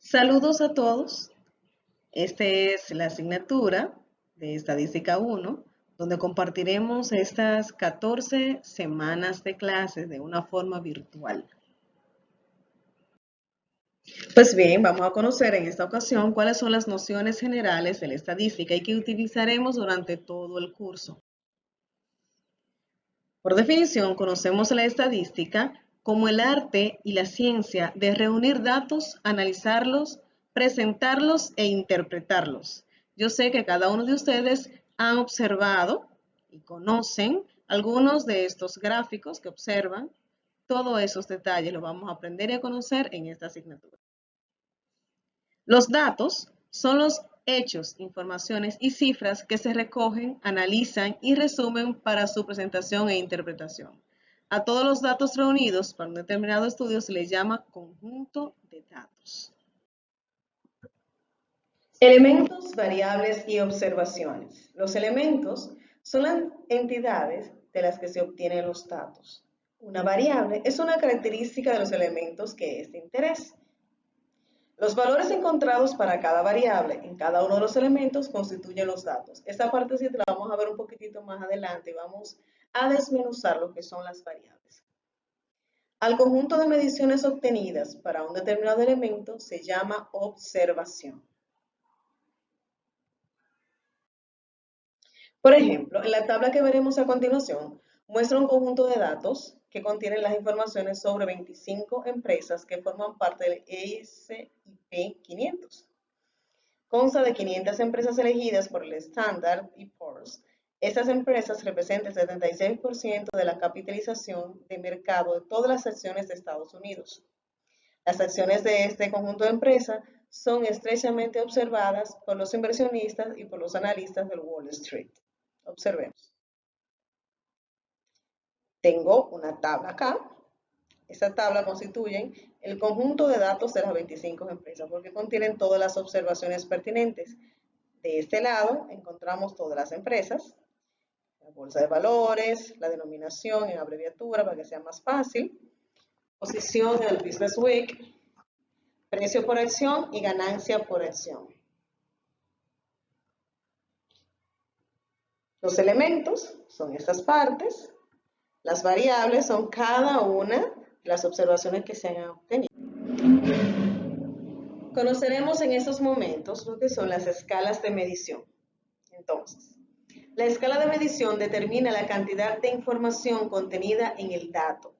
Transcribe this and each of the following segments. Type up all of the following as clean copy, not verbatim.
Saludos a todos. Esta es la asignatura de Estadística 1, donde compartiremos estas 14 semanas de clases de una forma virtual. Pues bien, vamos a conocer en esta ocasión cuáles son las nociones generales de la estadística y que utilizaremos durante todo el curso. Por definición, conocemos la estadística como el arte y la ciencia de reunir datos, analizarlos, presentarlos e interpretarlos. Yo sé que cada uno de ustedes han observado y conocen algunos de estos gráficos que observan. Todos esos detalles los vamos a aprender y a conocer en esta asignatura. Los datos son los hechos, informaciones y cifras que se recogen, analizan y resumen para su presentación e interpretación. A todos los datos reunidos para un determinado estudio se les llama conjunto de datos. Elementos, variables y observaciones. Los elementos son las entidades de las que se obtienen los datos. Una variable es una característica de los elementos que es de interés. Los valores encontrados para cada variable en cada uno de los elementos constituyen los datos. Esta parte sí la vamos a ver un poquitito más adelante y vamos a desmenuzar lo que son las variables. Al conjunto de mediciones obtenidas para un determinado elemento se llama observación. Por ejemplo, en la tabla que veremos a continuación, muestra un conjunto de datos que contienen las informaciones sobre 25 empresas que forman parte del S&P 500. Consta de 500 empresas elegidas por el Standard & Poor's. Estas empresas representan el 76% de la capitalización de mercado de todas las acciones de Estados Unidos. Las acciones de este conjunto de empresas son estrechamente observadas por los inversionistas y por los analistas del Wall Street. Observemos. Tengo una tabla acá. Esta tabla constituye el conjunto de datos de las 25 empresas porque contienen todas las observaciones pertinentes. De este lado encontramos todas las empresas, la bolsa de valores, la denominación en abreviatura para que sea más fácil, posición en el Business Week, precio por acción y ganancia por acción. Los elementos son estas partes, las variables son cada una de las observaciones que se han obtenido. Conoceremos en estos momentos lo que son las escalas de medición. Entonces, la escala de medición determina la cantidad de información contenida en el dato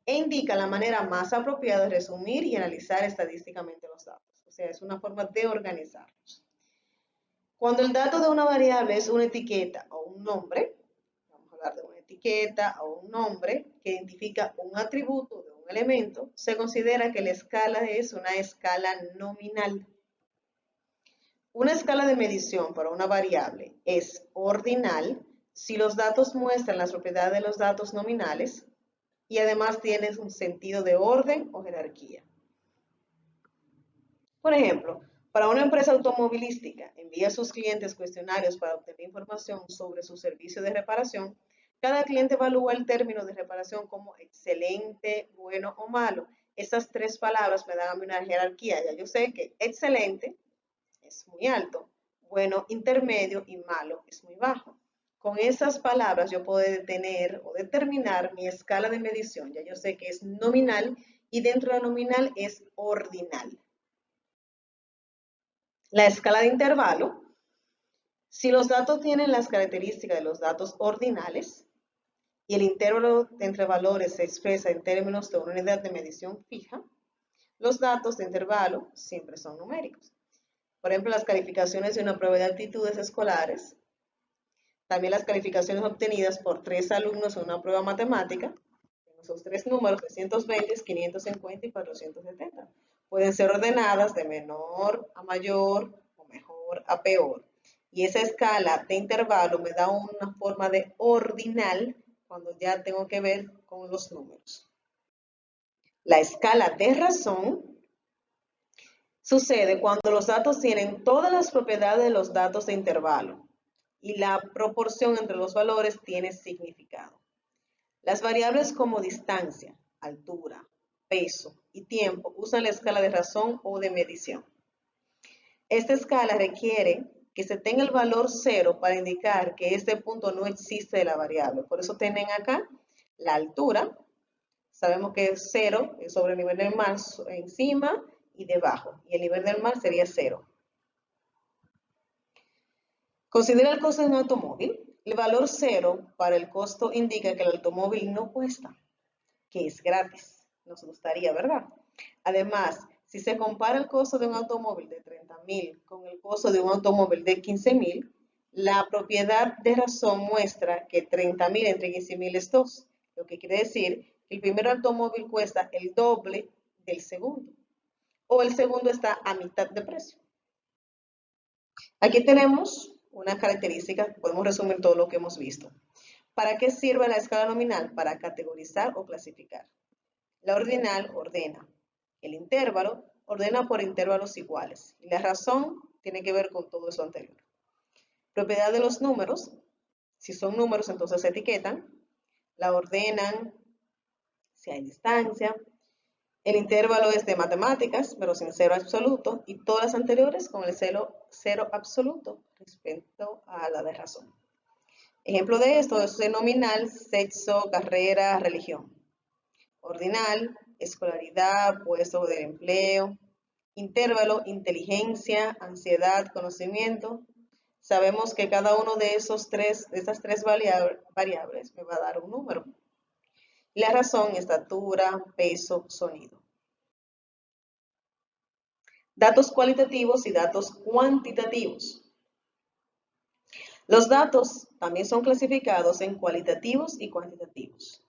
e indica la manera más apropiada de resumir y analizar estadísticamente los datos. O sea, es una forma de organizarlos. Cuando el dato de una variable es una etiqueta o un nombre, vamos a hablar de una etiqueta o un nombre que identifica un atributo de un elemento, se considera que la escala es una escala nominal. Una escala de medición para una variable es ordinal si los datos muestran las propiedades de los datos nominales y además tienen un sentido de orden o jerarquía. Por ejemplo, para una empresa automovilística envía a sus clientes cuestionarios para obtener información sobre su servicio de reparación. Cada cliente evalúa el término de reparación como excelente, bueno o malo. Estas tres palabras me dan a mí una jerarquía. Ya yo sé que excelente es muy alto, bueno, intermedio y malo es muy bajo. Con esas palabras yo puedo detener o determinar mi escala de medición. Ya yo sé que es nominal y dentro de nominal es ordinal. La escala de intervalo, si los datos tienen las características de los datos ordinales y el intervalo entre valores se expresa en términos de una unidad de medición fija, los datos de intervalo siempre son numéricos. Por ejemplo, las calificaciones de una prueba de aptitudes escolares, también las calificaciones obtenidas por 3 alumnos en una prueba matemática, esos tres números, 320, 550 y 470, pueden ser ordenadas de menor a mayor o mejor a peor. Y esa escala de intervalo me da una forma de ordinal cuando ya tengo que ver con los números. La escala de razón sucede cuando los datos tienen todas las propiedades de los datos de intervalo y la proporción entre los valores tiene significado. Las variables como distancia, altura, peso y tiempo usan la escala de razón o de medición. Esta escala requiere que se tenga el valor 0 para indicar que este punto no existe de la variable. Por eso tienen acá la altura. Sabemos que es 0 sobre el nivel del mar encima y debajo. Y el nivel del mar sería 0. Considera el costo de un automóvil. El valor 0 para el costo indica que el automóvil no cuesta, que es gratis. Nos gustaría, ¿verdad? Además, si se compara el costo de un automóvil de 30.000 con el costo de un automóvil de 15.000, la propiedad de razón muestra que 30.000 entre 15.000 es 2, lo que quiere decir que el primer automóvil cuesta el doble del segundo, o el segundo está a mitad de precio. Aquí tenemos una característica, podemos resumir todo lo que hemos visto. ¿Para qué sirve la escala nominal? Para categorizar o clasificar. La ordinal ordena. El intervalo ordena por intervalos iguales. Y la razón tiene que ver con todo eso anterior. Propiedad de los números. Si son números, entonces se etiquetan. La ordenan si hay distancia. El intervalo es de matemáticas, pero sin cero absoluto. Y todas las anteriores con el cero absoluto respecto a la de razón. Ejemplo de esto es nominal, sexo, carrera, religión. Ordinal, escolaridad, puesto de empleo. Intervalo, inteligencia, ansiedad, conocimiento. Sabemos que cada uno de esas tres variables me va a dar un número. La razón, estatura, peso, sonido. Datos cualitativos y datos cuantitativos. Los datos también son clasificados en cualitativos y cuantitativos.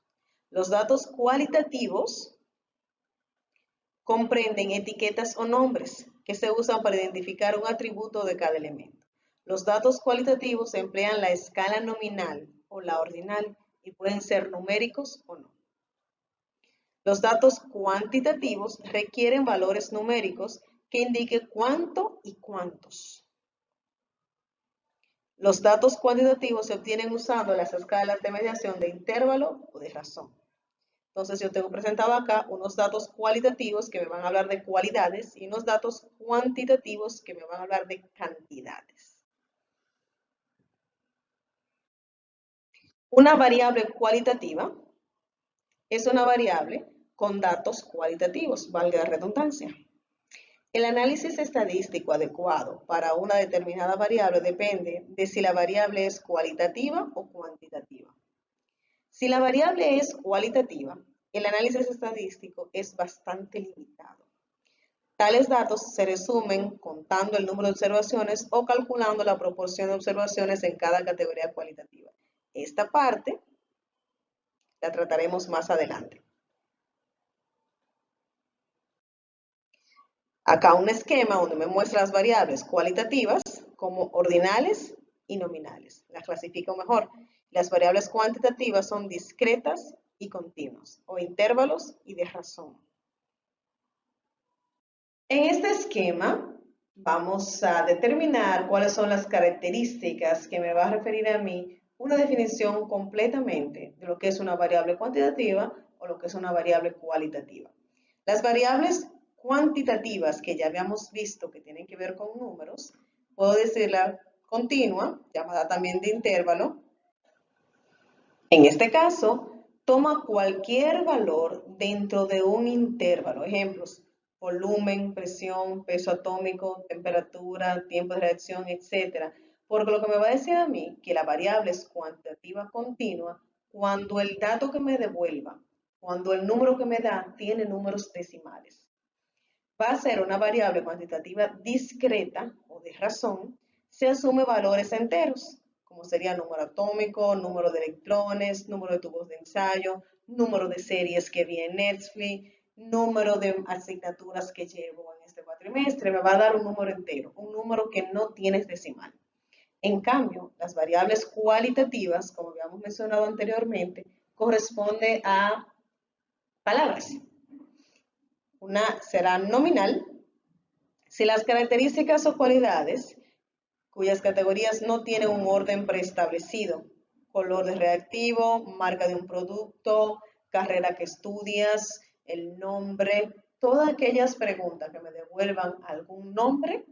Los datos cualitativos comprenden etiquetas o nombres que se usan para identificar un atributo de cada elemento. Los datos cualitativos emplean la escala nominal o la ordinal y pueden ser numéricos o no. Los datos cuantitativos requieren valores numéricos que indiquen cuánto y cuántos. Los datos cuantitativos se obtienen usando las escalas de mediación de intervalo o de razón. Entonces yo tengo presentado acá unos datos cualitativos que me van a hablar de cualidades y unos datos cuantitativos que me van a hablar de cantidades. Una variable cualitativa es una variable con datos cualitativos, valga la redundancia. El análisis estadístico adecuado para una determinada variable depende de si la variable es cualitativa o cuantitativa. Si la variable es cualitativa, el análisis estadístico es bastante limitado. Tales datos se resumen contando el número de observaciones o calculando la proporción de observaciones en cada categoría cualitativa. Esta parte la trataremos más adelante. Acá un esquema donde me muestra las variables cualitativas como ordinales y nominales. Las clasifico mejor. Las variables cuantitativas son discretas y continuas, o intervalos y de razón. En este esquema vamos a determinar cuáles son las características que me va a referir a mí una definición completamente de lo que es una variable cuantitativa o lo que es una variable cualitativa. Las variables cuantitativas que ya habíamos visto que tienen que ver con números, puedo decirla continua, llamada también de intervalo. En este caso, toma cualquier valor dentro de un intervalo. Ejemplos, volumen, presión, peso atómico, temperatura, tiempo de reacción, etc. Porque lo que me va a decir a mí que la variable es cuantitativa continua cuando el dato que me devuelva, cuando el número que me da tiene números decimales. Va a ser una variable cuantitativa discreta o de razón, se asume valores enteros, como sería número atómico, número de electrones, número de tubos de ensayo, número de series que vi en Netflix, número de asignaturas que llevo en este cuatrimestre, me va a dar un número entero, un número que no tiene decimal. En cambio, las variables cualitativas, como habíamos mencionado anteriormente, corresponden a palabras. Una será nominal si las características o cualidades cuyas categorías no tienen un orden preestablecido, color de reactivo, marca de un producto, carrera que estudias, el nombre, todas aquellas preguntas que me devuelvan algún nombre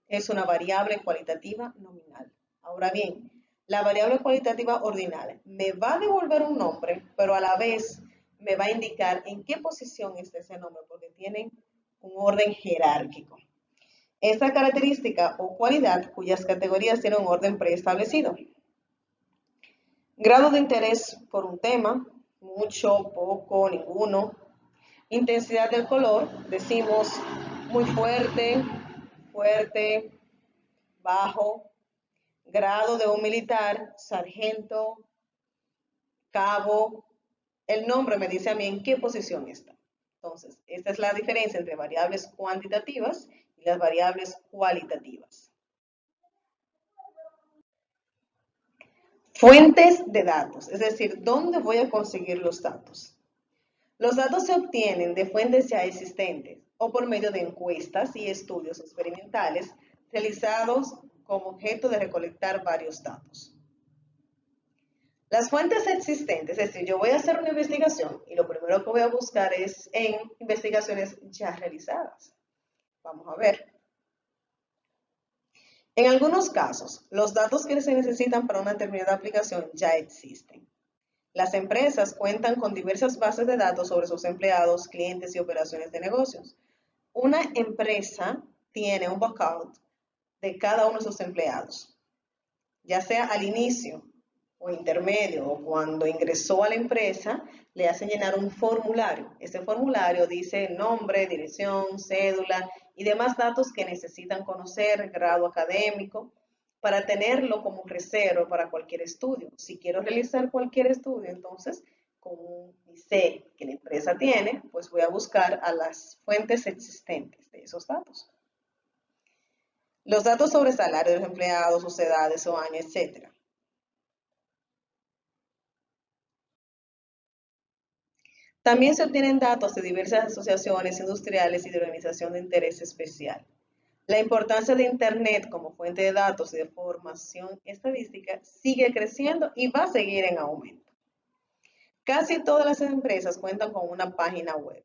es una variable cualitativa nominal. Ahora bien, la variable cualitativa ordinal me va a devolver un nombre, pero a la vez me va a indicar en qué posición está ese nombre, porque tienen un orden jerárquico. Esta característica o cualidad cuyas categorías tienen un orden preestablecido. Grado de interés por un tema, mucho, poco, ninguno. Intensidad del color, decimos muy fuerte, fuerte, bajo. Grado de un militar, sargento, cabo. El nombre me dice a mí en qué posición está. Entonces, esta es la diferencia entre variables cuantitativas y las variables cualitativas. Fuentes de datos, es decir, ¿dónde voy a conseguir los datos? Los datos se obtienen de fuentes ya existentes o por medio de encuestas y estudios experimentales realizados con objeto de recolectar varios datos. Las fuentes existentes, es decir, yo voy a hacer una investigación y lo primero que voy a buscar es en investigaciones ya realizadas. Vamos a ver. En algunos casos, los datos que se necesitan para una determinada aplicación ya existen. Las empresas cuentan con diversas bases de datos sobre sus empleados, clientes y operaciones de negocios. Una empresa tiene un backup de cada uno de sus empleados, ya sea al inicio o intermedio o cuando ingresó a la empresa, le hacen llenar un formulario. Este formulario dice nombre, dirección, cédula y demás datos que necesitan conocer, grado académico, para tenerlo como reserva para cualquier estudio. Si quiero realizar cualquier estudio, entonces, como sé que la empresa tiene, pues voy a buscar a las fuentes existentes de esos datos. Los datos sobre salario de los empleados, sus edades o años, etc. También se obtienen datos de diversas asociaciones industriales y de organización de interés especial. La importancia de Internet como fuente de datos y de formación estadística sigue creciendo y va a seguir en aumento. Casi todas las empresas cuentan con una página web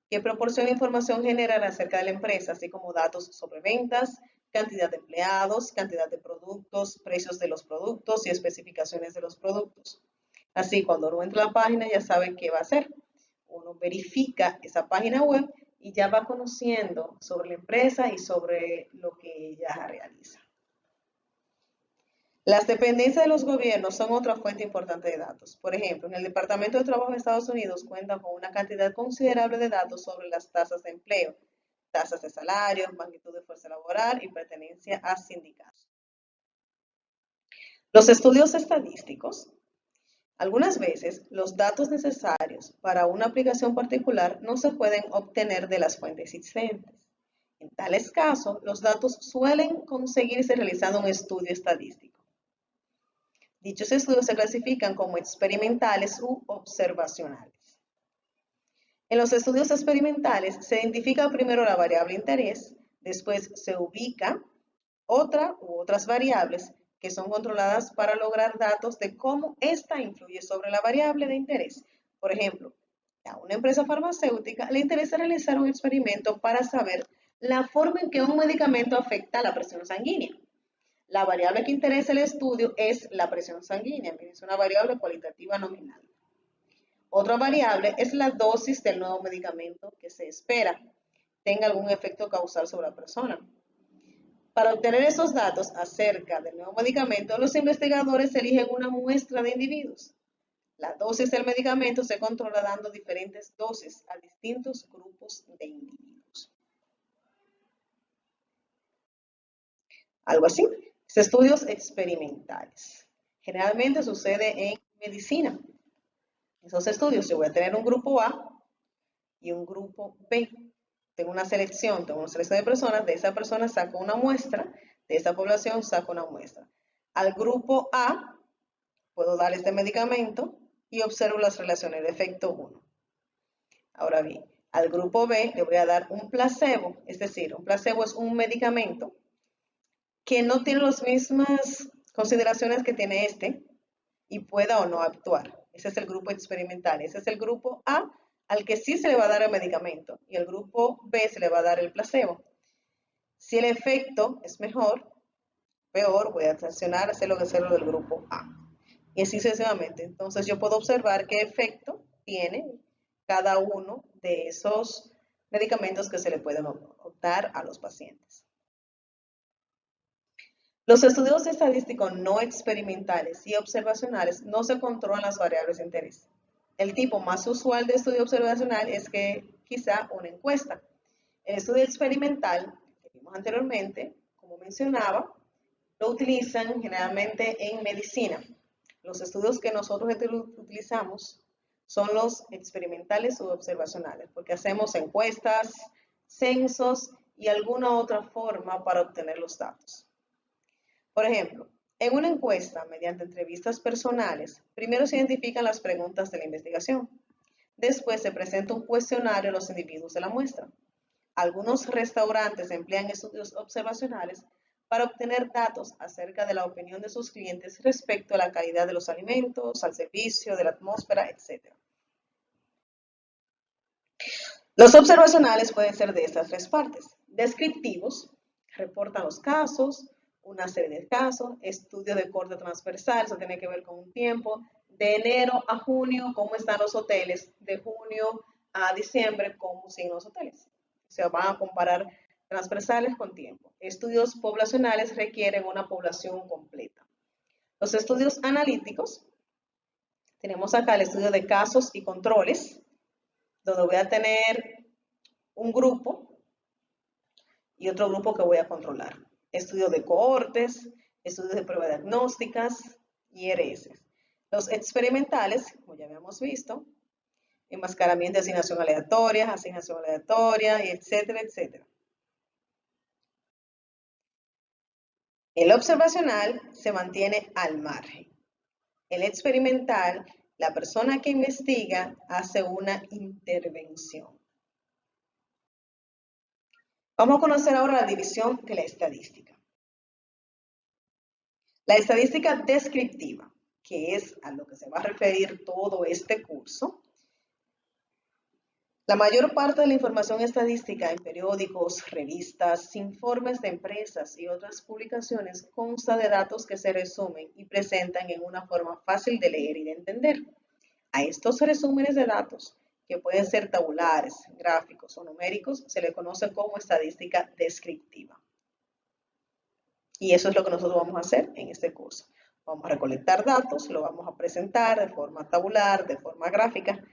que proporciona información general acerca de la empresa, así como datos sobre ventas, cantidad de empleados, cantidad de productos, precios de los productos y especificaciones de los productos. Así, cuando uno entra a la página ya sabe qué va a hacer. Uno verifica esa página web y ya va conociendo sobre la empresa y sobre lo que ella realiza. Las dependencias de los gobiernos son otra fuente importante de datos. Por ejemplo, en el Departamento de Trabajo de Estados Unidos cuentan con una cantidad considerable de datos sobre las tasas de empleo, tasas de salario, magnitud de fuerza laboral y pertenencia a sindicatos. Los estudios estadísticos. Algunas veces los datos necesarios para una aplicación particular no se pueden obtener de las fuentes existentes. En tales casos, los datos suelen conseguirse realizando un estudio estadístico. Dichos estudios se clasifican como experimentales u observacionales. En los estudios experimentales se identifica primero la variable interés, después se ubica otra u otras variables que son controladas para lograr datos de cómo ésta influye sobre la variable de interés. Por ejemplo, a una empresa farmacéutica le interesa realizar un experimento para saber la forma en que un medicamento afecta a la presión sanguínea. La variable que interesa el estudio es la presión sanguínea, es una variable cualitativa nominal. Otra variable es la dosis del nuevo medicamento que se espera tenga algún efecto causal sobre la persona. Para obtener esos datos acerca del nuevo medicamento, los investigadores eligen una muestra de individuos. La dosis del medicamento se controla dando diferentes dosis a distintos grupos de individuos. Algo así. Estudios experimentales. Generalmente sucede en medicina. Esos estudios, yo voy a tener un grupo A y un grupo B. Tengo una selección de personas, de esa persona saco una muestra, de esa población saco una muestra. Al grupo A puedo dar este medicamento y observo las relaciones de efecto 1. Ahora bien, al grupo B le voy a dar un placebo, es decir, un placebo es un medicamento que no tiene las mismas consideraciones que tiene este y pueda o no actuar. Ese es el grupo experimental. Ese es el grupo A al que sí se le va a dar el medicamento y al grupo B se le va a dar el placebo. Si el efecto es mejor, peor, voy a seleccionar hacer lo que sea lo del grupo A. Y así sucesivamente. Entonces yo puedo observar qué efecto tiene cada uno de esos medicamentos que se le pueden dar a los pacientes. Los estudios estadísticos no experimentales y observacionales no se controlan las variables de interés. El tipo más usual de estudio observacional es que quizá una encuesta. El estudio experimental, que vimos anteriormente, como mencionaba, lo utilizan generalmente en medicina. Los estudios que nosotros utilizamos son los experimentales u observacionales, porque hacemos encuestas, censos y alguna otra forma para obtener los datos. Por ejemplo, en una encuesta, mediante entrevistas personales, primero se identifican las preguntas de la investigación. Después se presenta un cuestionario a los individuos de la muestra. Algunos restaurantes emplean estudios observacionales para obtener datos acerca de la opinión de sus clientes respecto a la calidad de los alimentos, al servicio, de la atmósfera, etc. Los observacionales pueden ser de estas tres partes. Descriptivos, reportan los casos, una serie de casos, estudio de corte transversal, eso tiene que ver con un tiempo, de enero a junio, cómo están los hoteles, de junio a diciembre, cómo siguen los hoteles. O sea, van a comparar transversales con tiempo. Estudios poblacionales requieren una población completa. Los estudios analíticos, tenemos acá el estudio de casos y controles, donde voy a tener un grupo y otro grupo que voy a controlar. Estudios de cohortes, estudios de pruebas diagnósticas, IRS. Los experimentales, como ya habíamos visto, enmascaramiento de asignación aleatoria, y etcétera, etcétera. El observacional se mantiene al margen. El experimental, la persona que investiga hace una intervención. Vamos a conocer ahora la división de la estadística. La estadística descriptiva, que es a lo que se va a referir todo este curso. La mayor parte de la información estadística en periódicos, revistas, informes de empresas y otras publicaciones consta de datos que se resumen y presentan en una forma fácil de leer y de entender. A estos resúmenes de datos, que pueden ser tabulares, gráficos o numéricos, se le conoce como estadística descriptiva. Y eso es lo que nosotros vamos a hacer en este curso. Vamos a recolectar datos, lo vamos a presentar de forma tabular, de forma gráfica,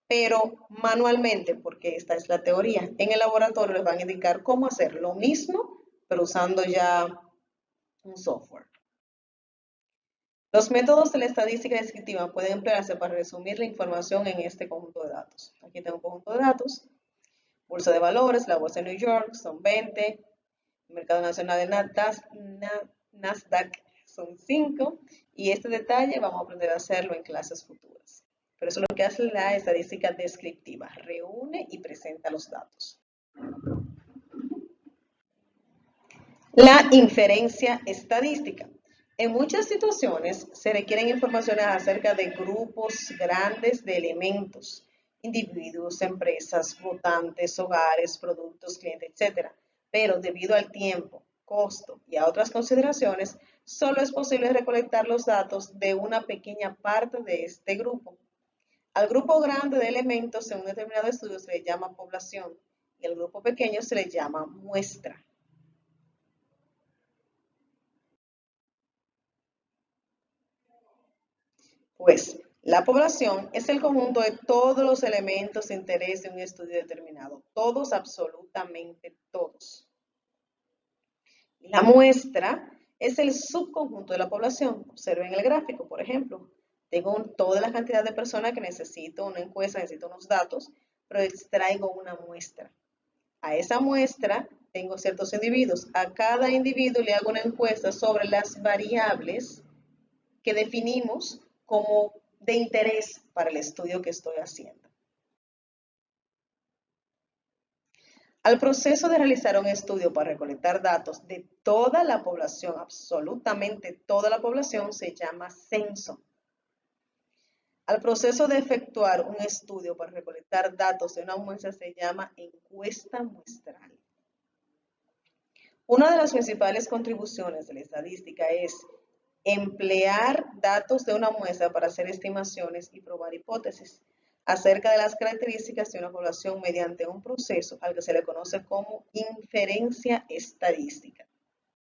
pero manualmente, porque esta es la teoría. En el laboratorio les van a indicar cómo hacer lo mismo, pero usando ya un software. Los métodos de la estadística descriptiva pueden emplearse para resumir la información en este conjunto de datos. Aquí tengo un conjunto de datos. Bolsa de valores, la bolsa de New York, son 20. El mercado nacional de Nasdaq son 5. Y este detalle vamos a aprender a hacerlo en clases futuras. Pero eso es lo que hace la estadística descriptiva. Reúne y presenta los datos. La inferencia estadística. En muchas situaciones se requieren informaciones acerca de grupos grandes de elementos, individuos, empresas, votantes, hogares, productos, clientes, etc. Pero debido al tiempo, costo y a otras consideraciones, solo es posible recolectar los datos de una pequeña parte de este grupo. Al grupo grande de elementos en un determinado estudio se le llama población y al grupo pequeño se le llama muestra. Pues la población es el conjunto de todos los elementos de interés de un estudio determinado, todos, absolutamente todos. Y la muestra es el subconjunto de la población. Observen el gráfico, por ejemplo. Tengo toda la cantidad de personas que necesito una encuesta, necesito unos datos, pero extraigo una muestra. A esa muestra tengo ciertos individuos. A cada individuo le hago una encuesta sobre las variables que definimos como de interés para el estudio que estoy haciendo. Al proceso de realizar un estudio para recolectar datos de toda la población, absolutamente toda la población, se llama censo. Al proceso de efectuar un estudio para recolectar datos de una muestra se llama encuesta muestral. Una de las principales contribuciones de la estadística es emplear datos de una muestra para hacer estimaciones y probar hipótesis acerca de las características de una población mediante un proceso al que se le conoce como inferencia estadística.